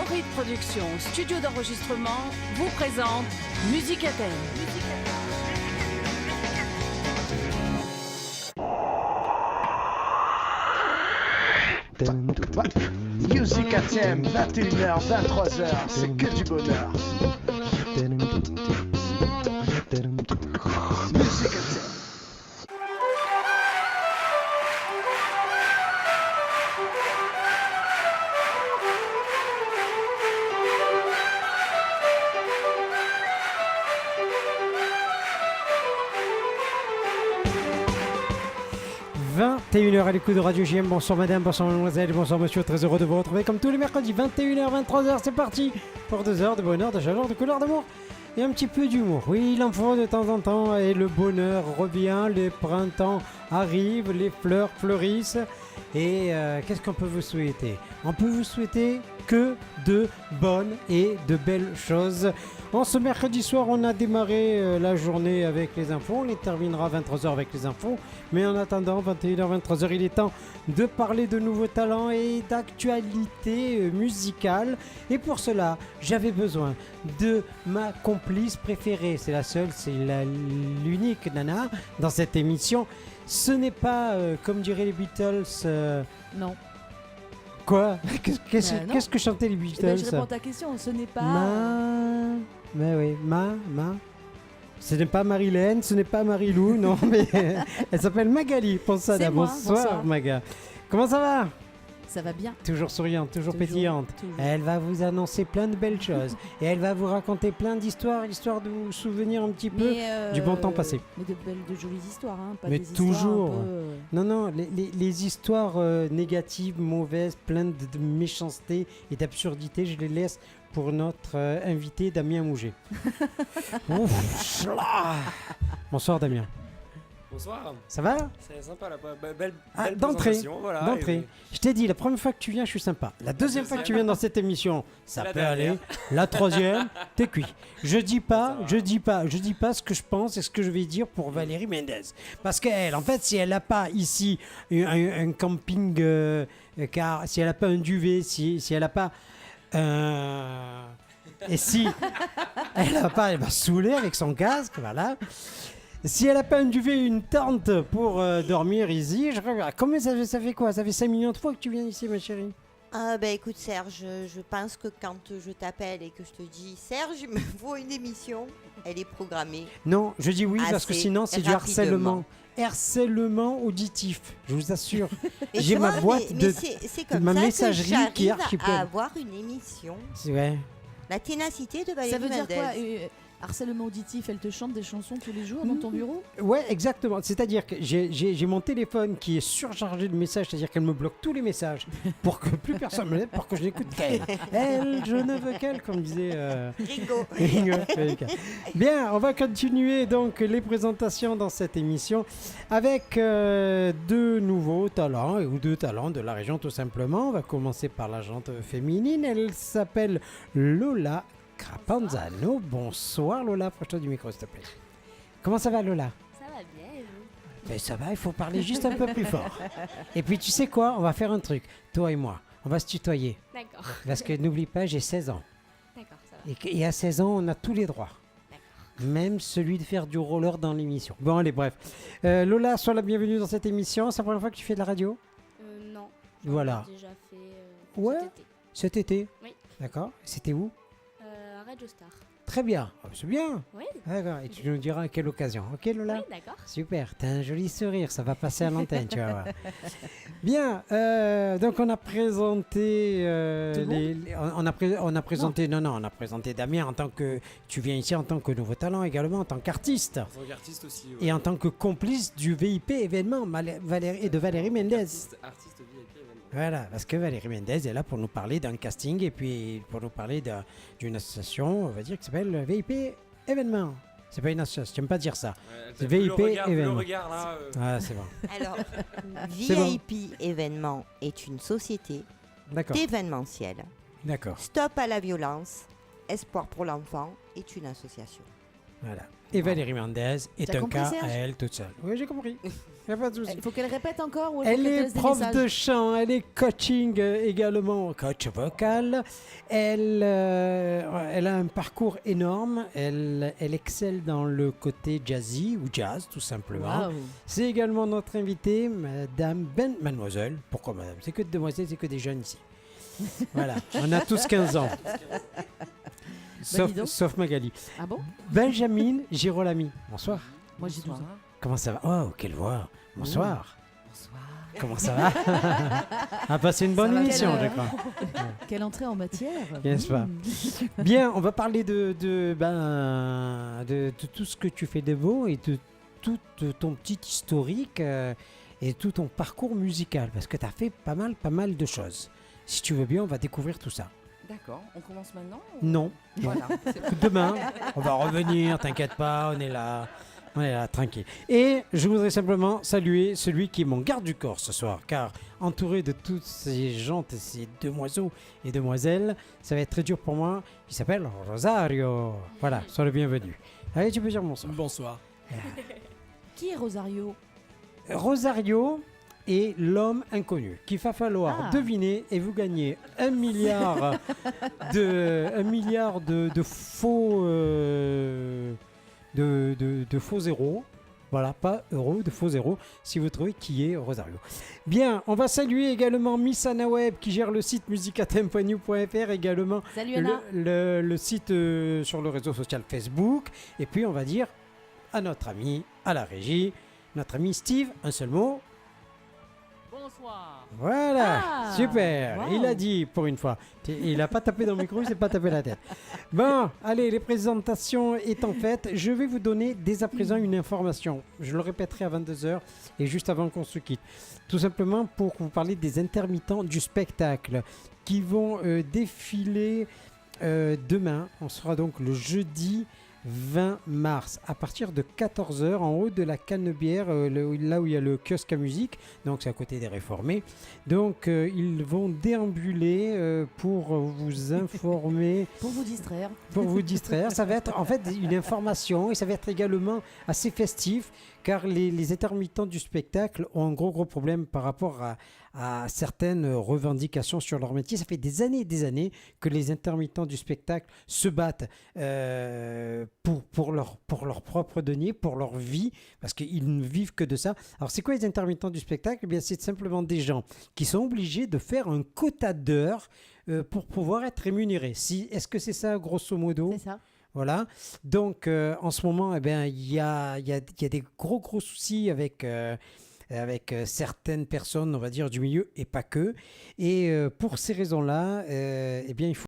Floride Productions, studio d'enregistrement, vous présente Musique à thème. Musique à thème, 21h, 23h, c'est que du bonheur. Musique à thème. Et 1h à l'écoute de Radio JM. Bonsoir madame, bonsoir mademoiselle, bonsoir monsieur, très heureux de vous retrouver comme tous les mercredis, 21h, 23h, c'est parti pour 2 heures de bonheur, de chaleur, de couleur, d'amour et un petit peu d'humour. Oui, il en faut de temps en temps et le bonheur revient, les printemps arrivent, les fleurs fleurissent et qu'est-ce qu'on peut vous souhaiter? On peut vous souhaiter que de bonnes et de belles choses. En ce mercredi soir, on a démarré la journée avec les infos. On les terminera à 23h avec les infos. Mais en attendant, 21h, 23h, il est temps de parler de nouveaux talents et d'actualité musicale. Et pour cela, j'avais besoin de ma complice préférée. C'est la seule, c'est l'unique nana dans cette émission. Ce n'est pas, comme diraient les Beatles... Non. Quoi? Qu'est-ce que chantaient les Beatles? Eh ben, je réponds à ta question, ce n'est pas... Mais oui, Ce n'est pas Marilyn, ce n'est pas Marilou, non, mais elle s'appelle Magali. Ponsada. Bonsoir Maga. Comment ça va? Ça va bien. Toujours souriante, toujours pétillante. Toujours. Elle va vous annoncer plein de belles choses. Et elle va vous raconter plein d'histoires, histoire de vous souvenir un petit peu du bon temps passé. Mais de jolies histoires, hein, pas mais des toujours. histoires un peu... Non, les histoires négatives, mauvaises, pleines de méchanceté et d'absurdité, je les laisse pour notre invité Damien Mouget. Ouf, bonsoir Damien. Bonsoir. Ça va? C'est sympa, belle d'entrée. présentation. Voilà, d'entrée. Je t'ai dit, la première fois que tu viens, je suis sympa. La deuxième fois que tu viens dans cette émission, ça peut aller. La troisième, t'es cuit. Je dis pas ce que je pense et ce que je vais dire pour Valérie Mendez. Parce qu'elle, en fait, si elle n'a pas ici un camping, car si elle n'a pas un duvet, si elle n'a pas... Et si elle n'a pas, elle va saouler avec son casque, voilà. Si elle n'a pas un duvet, une tente pour dormir ici, je regarde. Comment ça fait quoi? Ça fait 5 millions de fois que tu viens ici, ma chérie? Écoute Serge, je pense que quand je t'appelle et que je te dis Serge, il me faut une émission, elle est programmée. Non, je dis oui parce que sinon c'est du harcèlement. Harcèlement auditif, je vous assure. J'ai ma boîte c'est comme ma ça messagerie que qui est j'arrive archipel. à avoir une émission. C'est vrai. La ténacité de Valérie Ça veut dire Mendez. quoi harcèlement auditif, elle te chante des chansons tous les jours dans ton bureau? Ouais, exactement. C'est-à-dire que j'ai mon téléphone qui est surchargé de messages, c'est-à-dire qu'elle me bloque tous les messages pour que plus personne me l'aide, pour que je n'écoute qu'elle. Elle, je ne veux qu'elle, comme disait Ringo. Bien, on va continuer donc les présentations dans cette émission avec deux nouveaux talents, ou deux talents de la région tout simplement. On va commencer par la jante féminine. Elle s'appelle Lola Crapanzano. Bonsoir Lola, approche-toi du micro s'il te plaît. Comment ça va Lola? Ça va bien et vous? Ben, ça va, il faut parler juste un peu plus fort. Et puis tu sais quoi? On va faire un truc, toi et moi. On va se tutoyer. D'accord. Parce que n'oublie pas, j'ai 16 ans. D'accord, ça va. Et à 16 ans, on a tous les droits. D'accord. Même celui de faire du roller dans l'émission. Bon allez, bref. Lola, sois la bienvenue dans cette émission. C'est la première fois que tu fais de la radio? Non. J'en Voilà. ai déjà fait Ouais. cet été. Cet été? Oui. D'accord. C'était où? À Radio Star. Très bien. Oh, c'est bien. Oui. D'accord. Et tu nous diras à quelle occasion. Ok Lola? Oui, d'accord. Super, t'as un joli sourire, ça va passer à l'antenne, tu vas voir. Bien, donc on a présenté, on a présenté, non, on a présenté Damien en tant que, tu viens ici en tant que nouveau talent également, en tant qu'artiste. En tant qu'artiste aussi. Ouais. Et en tant que complice du VIP événement et de Valérie Mendez. Artiste VIP événement. Voilà, parce que Valérie Mendez est là pour nous parler d'un casting et puis pour nous parler d'une association, on va dire, qui s'appelle VIP événement. C'est pas une association, j'aime pas dire ça. C'est VIP événement. Le regard là. Ah, c'est bon. Alors, C'est bon. VIP événement est une société D'accord. d'événementiel. D'accord. Stop à la violence, Espoir pour l'enfant est une association. Voilà. Et Valérie Mendez est T'as un compris, cas Serge à elle toute seule. Oui, j'ai compris. Y a pas de souci. Il faut qu'elle répète encore ou il faut Elle qu'elle te est laisse des prof messages de chant, elle est coaching également, coach vocal. Elle a un parcours énorme, elle excelle dans le côté jazzy ou jazz tout simplement. Waouh. C'est également notre invitée, mademoiselle. Pourquoi madame? C'est que des demoiselles, c'est que des jeunes ici. Voilà, on a tous 15 ans. dis donc. Sauf Magali. Ah bon? Benjamin Girolami, bonsoir. Moi j'ai 12 ans. Comment ça va? Oh, quelle voix. Bonsoir. Bonsoir. Comment ça va? On a passé une bonne va, émission, quelle, je crois. Quelle entrée en matière. N'est-ce pas? Bien, on va parler de tout ce que tu fais de beau et de tout ton petit historique et tout ton parcours musical, parce que tu as fait pas mal de choses. Si tu veux bien, on va découvrir tout ça. D'accord, on commence maintenant Non, Voilà. demain, on va revenir, t'inquiète pas, on est là, tranquille. Et je voudrais simplement saluer celui qui est mon garde du corps ce soir, car entouré de toutes ces gens, ces demoiselles et demoiselles, ça va être très dur pour moi. Il s'appelle Rosario. Voilà, sois le bienvenu. Allez, tu peux dire bonsoir. Bonsoir. Qui est Rosario? Rosario est l'homme inconnu qu'il va falloir deviner et vous gagnez 1 milliard de faux de faux zéros. Voilà, pas euros, de faux zéros, si vous trouvez qui est Rosario. Bien, on va saluer également Miss Anna Web qui gère le site musicatem.new.fr, également Salut Anna. le site sur le réseau social Facebook. Et puis on va dire à notre ami, à la régie, notre ami Steve, un seul mot. Bonsoir. Voilà, Ah, super, wow. il a dit pour une fois. Il n'a pas tapé dans le micro, il s'est pas tapé la tête. Bon, allez, les présentations étant faites, je vais vous donner dès à présent une information. Je le répéterai à 22h et juste avant qu'on se quitte. Tout simplement pour vous parler des intermittents du spectacle qui vont défiler demain. On sera donc le jeudi 20 mars à partir de 14h en haut de la Canebière, là où il y a le kiosque à musique, donc c'est à côté des Réformés. Donc ils vont déambuler pour vous informer, Pour vous distraire. Ça va être en fait une information et ça va être également assez festif car les intermittents du spectacle ont un gros problème par rapport à certaines revendications sur leur métier. Ça fait des années que les intermittents du spectacle se battent pour leur propre denier, pour leur vie, parce qu'ils ne vivent que de ça. Alors c'est quoi les intermittents du spectacle? Eh bien, c'est simplement des gens qui sont obligés de faire un quota d'heures pour pouvoir être rémunérés. Est-ce que c'est ça, grosso modo? C'est ça. Voilà. Donc, en ce moment, eh bien, il y a des gros soucis avec certaines personnes, on va dire, du milieu et pas que. Et pour ces raisons-là, eh bien, il faut